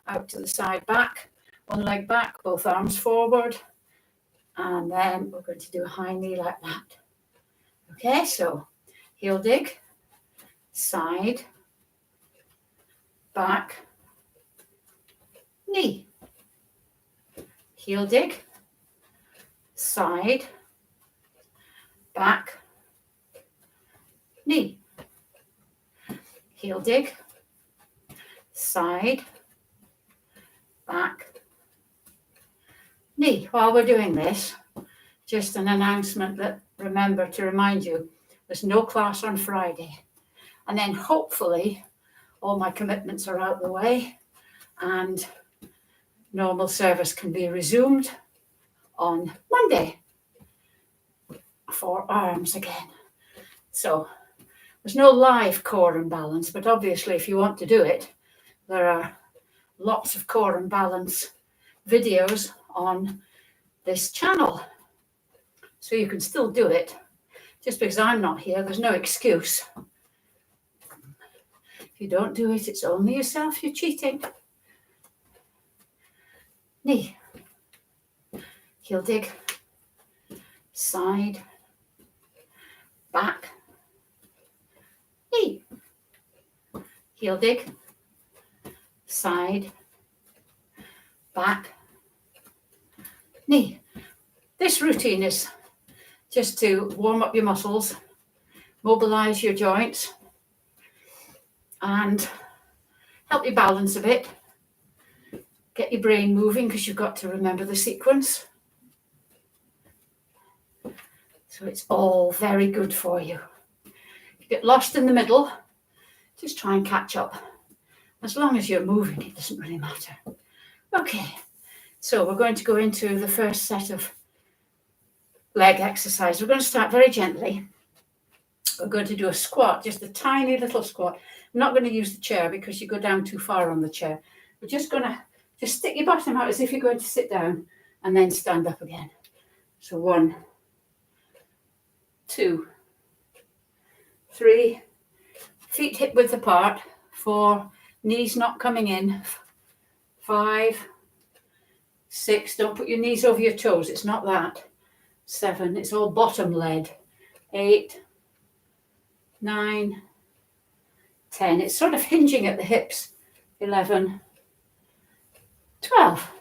out to the side back, one leg back, both arms forward. And then we're going to do a high knee like that. Okay, so heel dig, side, back, knee. Heel dig, side, back, knee. Heel dig, side, back, knee. While we're doing this, just an announcement that remember to remind you, there's no class on Friday. And then hopefully all my commitments are out of the way and normal service can be resumed on Monday for arms again. So there's no live core and balance, but obviously if you want to do it, there are lots of core and balance videos on this channel. So you can still do it. Just because I'm not here, there's no excuse. If you don't do it, it's only yourself you're cheating. Knee. Heel dig. Side. Back. Knee. Heel dig. Side. Back. Knee. This routine is just to warm up your muscles, mobilize your joints, and help you balance a bit. Get your brain moving because you've got to remember the sequence. So it's all very good for you. If you get lost in the middle, just try and catch up. As long as you're moving, it doesn't really matter. Okay, so we're going to go into the first set of leg exercise. We're going to start very gently. We're going to do a squat, just a tiny little squat. I'm not going to use the chair because you go down too far on the chair. We're just going to just stick your bottom out as if you're going to sit down and then stand up again. So 1, 2, 3, feet hip width apart. 4, knees not coming in. 5, 6, don't put your knees over your toes, it's not that. 7, it's all bottom led. 8, 9, 10, it's sort of hinging at the hips. 11, 12.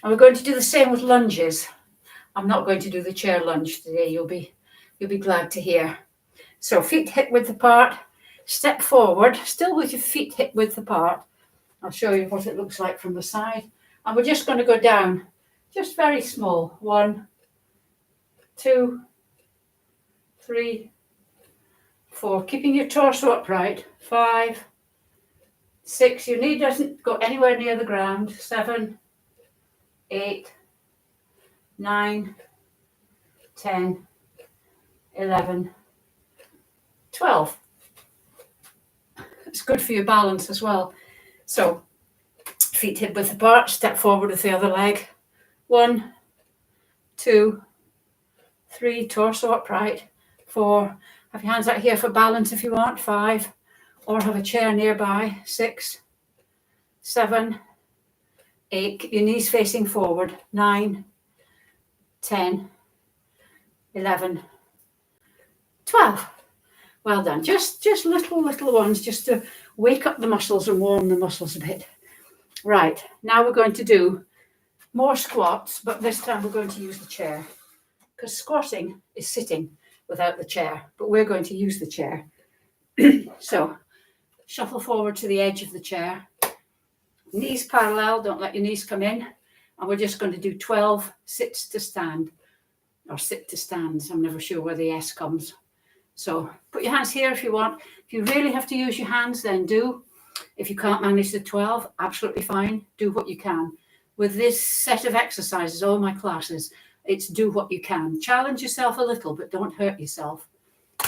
And we're going to do the same with lunges. I'm not going to do the chair lunge today, you'll be glad to hear. So feet hip width apart, step forward, still with your feet hip width apart. I'll show you what it looks like from the side. And we're just going to go down, just very small. 1, 2, 3, 4, keeping your torso upright. 5, 6, your knee doesn't go anywhere near the ground. 7, 8, 9, 10, 11, 12. It's good for your balance as well. So feet hip width apart, step forward with the other leg. 1, 2, 3, torso upright. 4, have your hands out here for balance if you want. 5, or have a chair nearby. 6, 7, 8, keep your knees facing forward. 9, 10, 11, 12. Well done. Just little ones, just to wake up the muscles and warm the muscles a bit. Right, now we're going to do more squats, but this time we're going to use the chair, because squatting is sitting without the chair, but we're going to use the chair. So shuffle forward to the edge of the chair, knees parallel, don't let your knees come in, and we're just going to do 12 sits to stand, or sit to stands. I'm never sure where the S comes. So put your hands here if you want. If you really have to use your hands, then do. If you can't manage the 12, absolutely fine. Do what you can. With this set of exercises, all my classes, it's do what you can. Challenge yourself a little, but don't hurt yourself.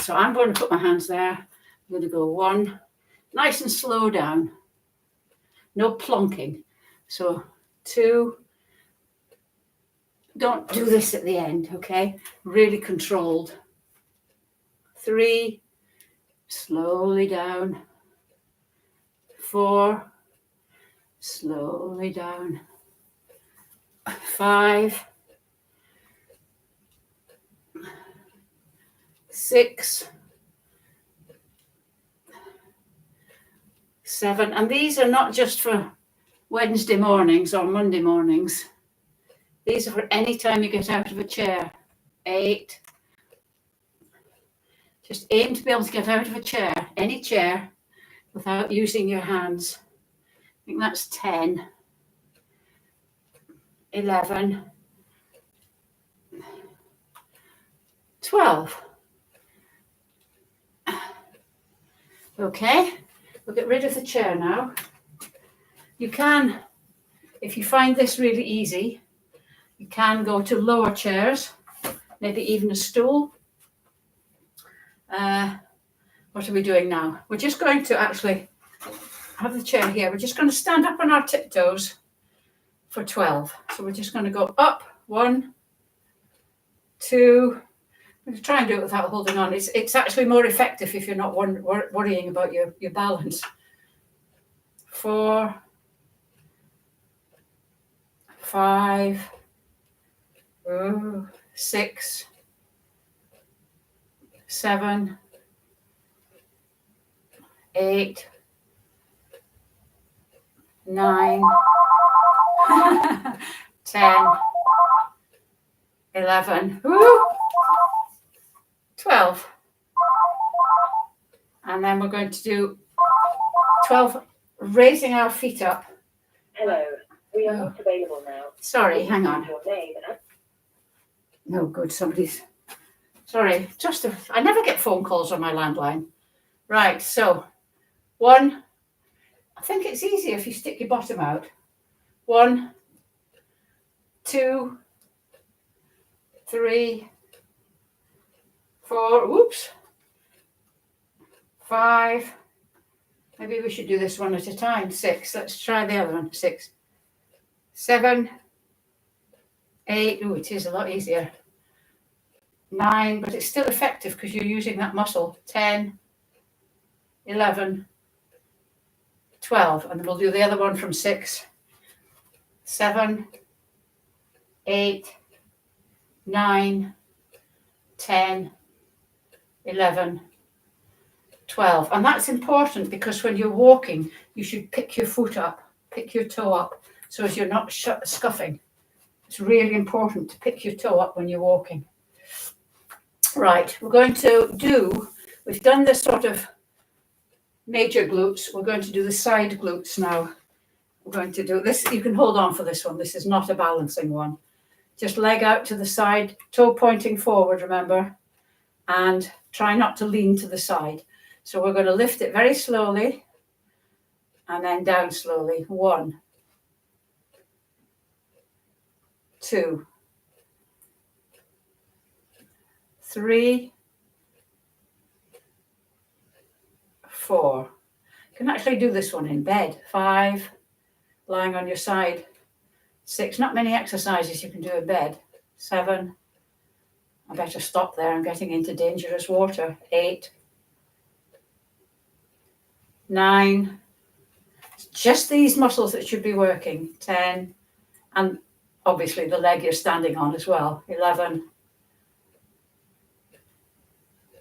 So I'm going to put my hands there. I'm going to go 1, nice and slow down. No plonking. So 2, don't do this at the end, okay? Really controlled. 3, slowly down. 4, Slowly down. 5, 6, 7. And these are not just for Wednesday mornings or Monday mornings. These are for any time you get out of a chair. 8. Just aim to be able to get out of a chair, any chair, without using your hands. I think that's 10. 11. 12. Okay, we'll get rid of the chair now. You can, if you find this really easy, you can go to lower chairs, maybe even a stool. What are we doing now? We're just going to actually have the chair here. We're just going to stand up on our tiptoes for 12. So we're just going to go up. 1, 2. I'm going to try and do it without holding on. It's actually more effective if you're not worrying about your balance. 4, 5, 6, 7, 8, 9, 10, 11, 12. And then we're going to do 12, raising our feet up. Hello, we are not available now. Sorry, hang on. Your name and No good, somebody's. Sorry, I never get phone calls on my landline. Right, so 1, I think it's easier if you stick your bottom out. 1, 2, 3, 4, whoops, 5, maybe we should do this one at a time. 6, let's try the other one. 6, 7, 8, oh, it is a lot easier. 9, but it's still effective because you're using that muscle. 10, 11, 12, and we'll do the other one from 6, 7, 8, 9, 10, 11, 12. And that's important because when you're walking, you should pick your foot up, pick your toe up, so as you're not scuffing. It's really important to pick your toe up when you're walking. Right, we're going to we've done this sort of major glutes. We're going to do the side glutes now. We're going to do this. You can hold on for this one. This is not a balancing one. Just leg out to the side, toe pointing forward, remember, and try not to lean to the side. So we're going to lift it very slowly and then down slowly. 1, 2, 3, 4. You can actually do this one in bed. 5, lying on your side. 6, not many exercises you can do in bed. 7, I better stop there, I'm getting into dangerous water. 8, 9, it's just these muscles that should be working. 10, and obviously the leg you're standing on as well. 11,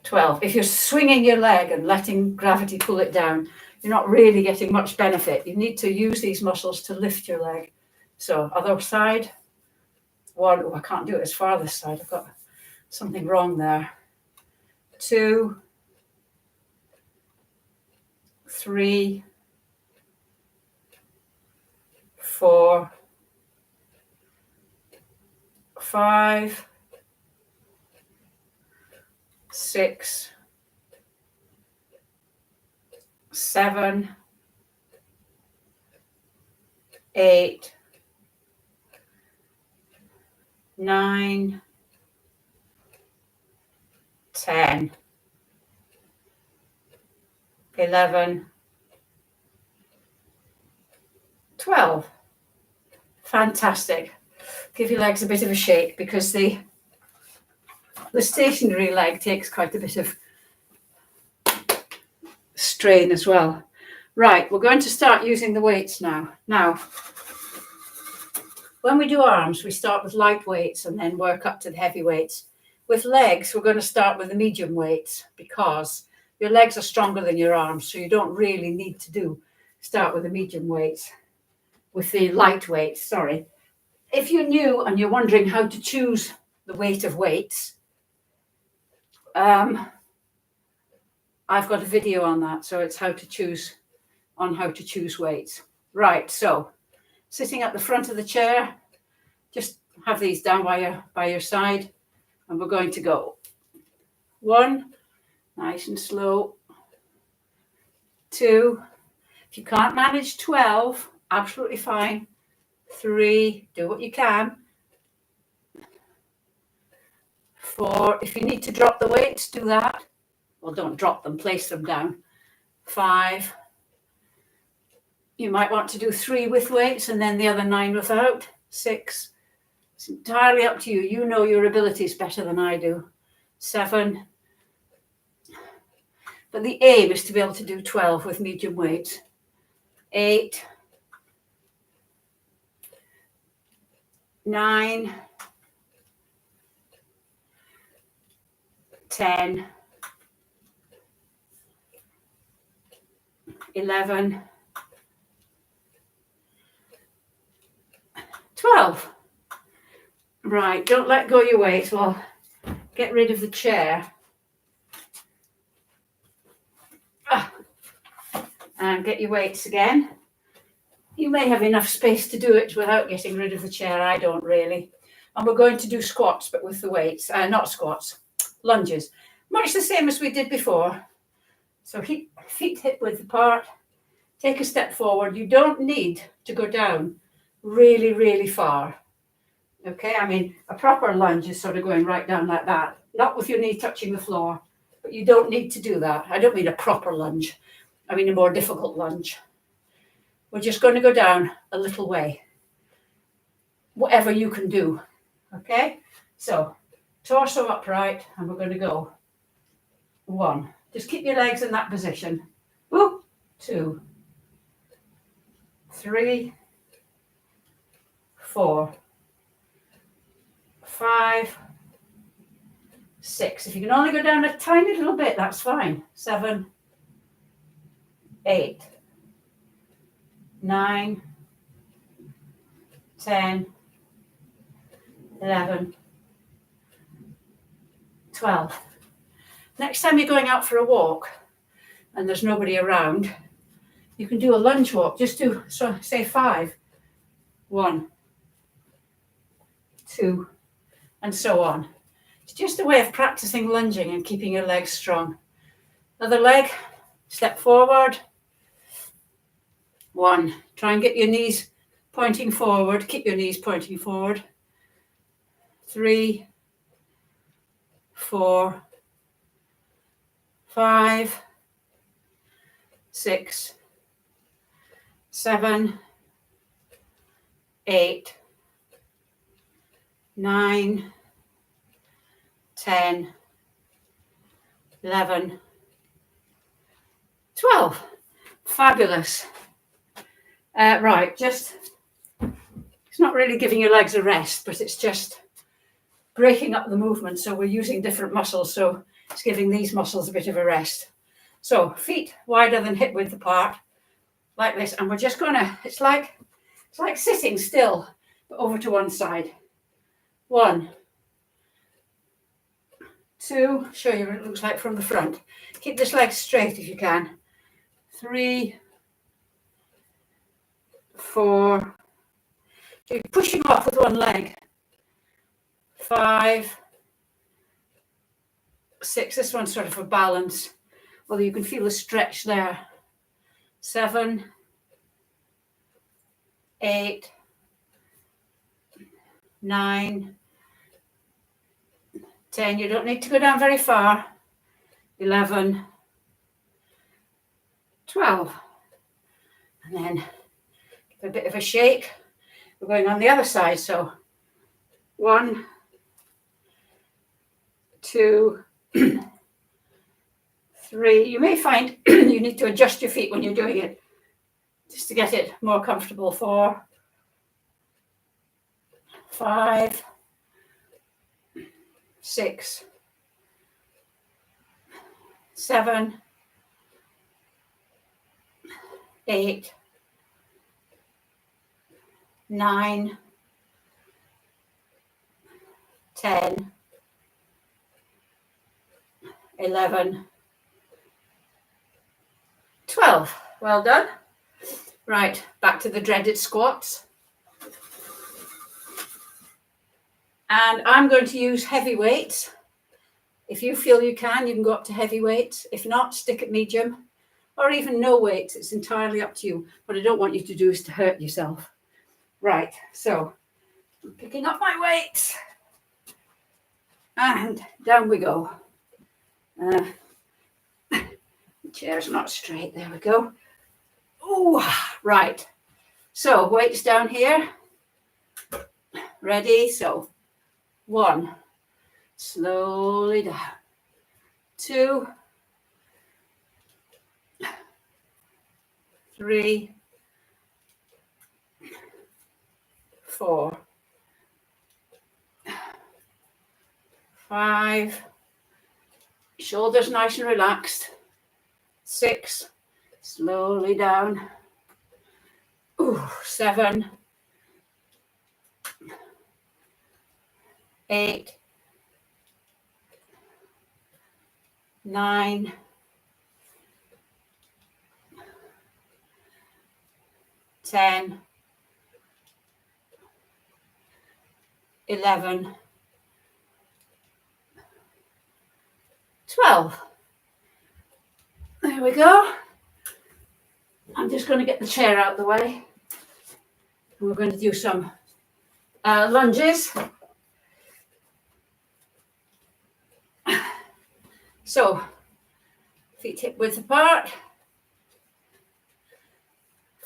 12. If you're swinging your leg and letting gravity pull it down, you're not really getting much benefit. You need to use these muscles to lift your leg. So other side. 1, oh, I can't do it as far this side. I've got something wrong there. 2, 3, 4, 5, 6, 7, 8, 9, 10, 11, 12. Fantastic. Give your legs a bit of a shake because the stationary leg takes quite a bit of strain as well. Right, we're going to start using the weights now. Now, when we do arms, we start with light weights and then work up to the heavy weights. With legs, we're going to start with the medium weights because your legs are stronger than your arms, so you don't really need to start with the medium weights, with the light weights, sorry. If you're new and you're wondering how to choose the weight of weights, I've got a video on that, so it's how to choose weights. Right, so sitting at the front of the chair, just have these down by your side, and we're going to go 1, nice and slow, 2, if you can't manage 12, absolutely fine, 3, do what you can, 4, if you need to drop the weights, do that. Well, don't drop them, place them down. 5, you might want to do 3 with weights and then the other 9 without. 6, it's entirely up to you. You know your abilities better than I do. 7, but the aim is to be able to do 12 with medium weights. 8, 9, 10, 11, 12. Right, don't let go your weight. Well, get rid of the chair. And get your weights again. You may have enough space to do it without getting rid of the chair. I don't really. And we're going to do squats, but with the weights. Not squats, lunges. Much the same as we did before. So feet hip width apart. Take a step forward. You don't need to go down really, really far. Okay, I mean, a proper lunge is sort of going right down like that. Not with your knee touching the floor, but you don't need to do that. I don't mean a proper lunge. I mean a more difficult lunge. We're just going to go down a little way. Whatever you can do. Okay, so torso upright, and we're going to go 1. Just keep your legs in that position. 2, 3, 4, 5, 6. If you can only go down a tiny little bit, that's fine. 7, 8, 9, 10, 11, 12. Next time you're going out for a walk and there's nobody around, you can do a lunge walk. Just do, so say 5. 1, 2, and so on. It's just a way of practicing lunging and keeping your legs strong. Other leg, step forward. 1, try and get your knees pointing forward. Keep your knees pointing forward. 3, 4, 5, 6, 7, 8, 9, 10, 11, 12. Fabulous. Right, it's not really giving your legs a rest, but it's just breaking up the movement. So we're using different muscles, so it's giving these muscles a bit of a rest. So feet wider than hip width apart, like this, and we're just gonna, it's like sitting still, but over to one side. 1, 2, show you what it looks like from the front. Keep this leg straight if you can. 3, 4, you're pushing off with one leg. 5, 6, this one's sort of a balance, although you can feel the stretch there. 7, 8, 9, 10, you don't need to go down very far. 11, 12, and then give a bit of a shake. We're going on the other side, so 1, 2, 3. You may find you need to adjust your feet when you're doing it. just to get it more comfortable. 4, 5, 6, 7, 8, 9, 10, 11, 12. Well done. Right, back to the dreaded squats. And I'm going to use heavy weights. If you feel you can go up to heavy weights. If not, stick at medium or even no weights. It's entirely up to you. What I don't want you to do is to hurt yourself. Right, so I'm picking up my weights and down we go. The chair's not straight. There we go. Oh, right. So weights down here. Ready? So 1, slowly down. 2, 3, 4, 5, shoulders nice and relaxed. 6, slowly down. 7, 8, 9, 10, 11, 12. There we go. I'm just going to get the chair out of the way. We're going to do some lunges. So, feet hip width apart.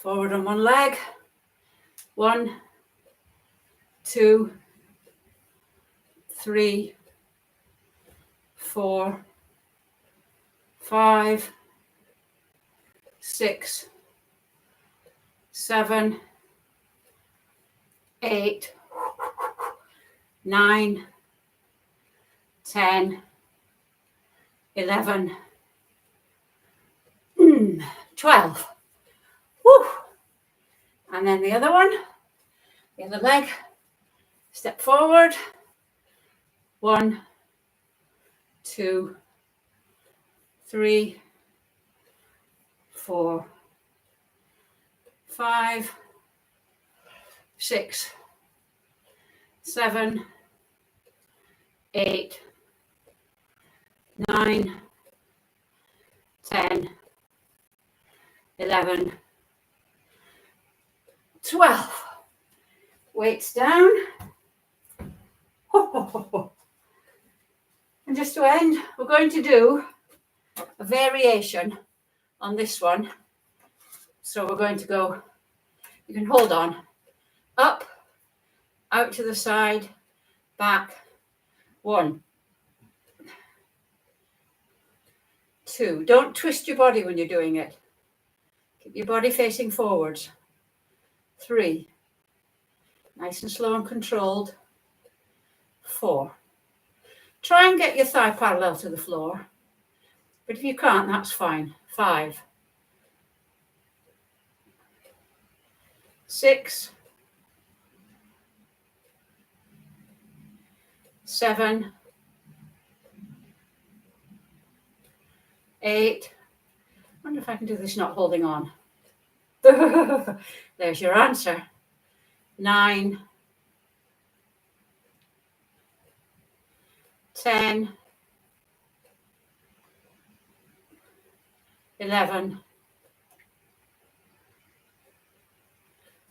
Forward on one leg. 1, 2, 3, 4, 5, 6, 7, 8, 9, 10, 11, 12. Woo. And then the other one, the other leg, step forward. 1, 2, 3, 4, 5, 6, 7, 8, 9, 10, 11, 12. Weights down. And just to end, we're going to do a variation on this one. So we're going to go, you can hold on, up, out to the side, back. 1, 2. Don't twist your body when you're doing it. Keep your body facing forwards. 3. Nice and slow and controlled. 4. Try and get your thigh parallel to the floor. But if you can't, that's fine. 5. 6. 7. 8. I wonder if I can do this not holding on. There's your answer. 9. 10. 11.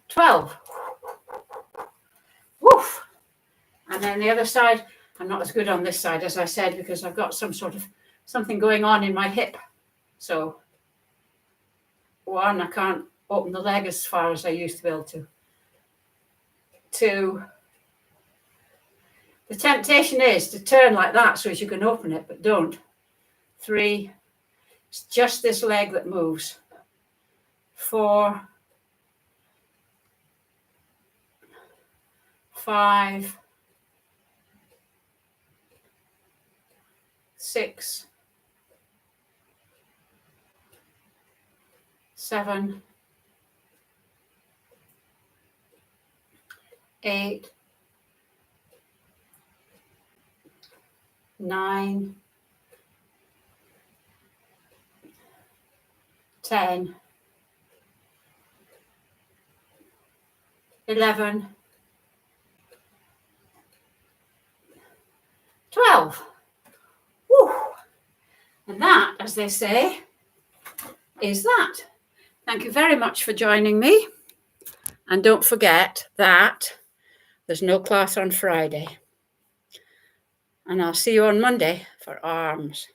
12. Woof. And then the other side, I'm not as good on this side as I said because I've got something going on in my hip. So 1, I can't open the leg as far as I used to be able to. 2. The temptation is to turn like that so as you can open it, but don't. 3. It's just this leg that moves. 4, 5, 6, 7, 8, 9, 10, 11, 12. Woo. And that, as they say, is that. Thank you very much for joining me. And don't forget that there's no class on Friday. And I'll see you on Monday for arms.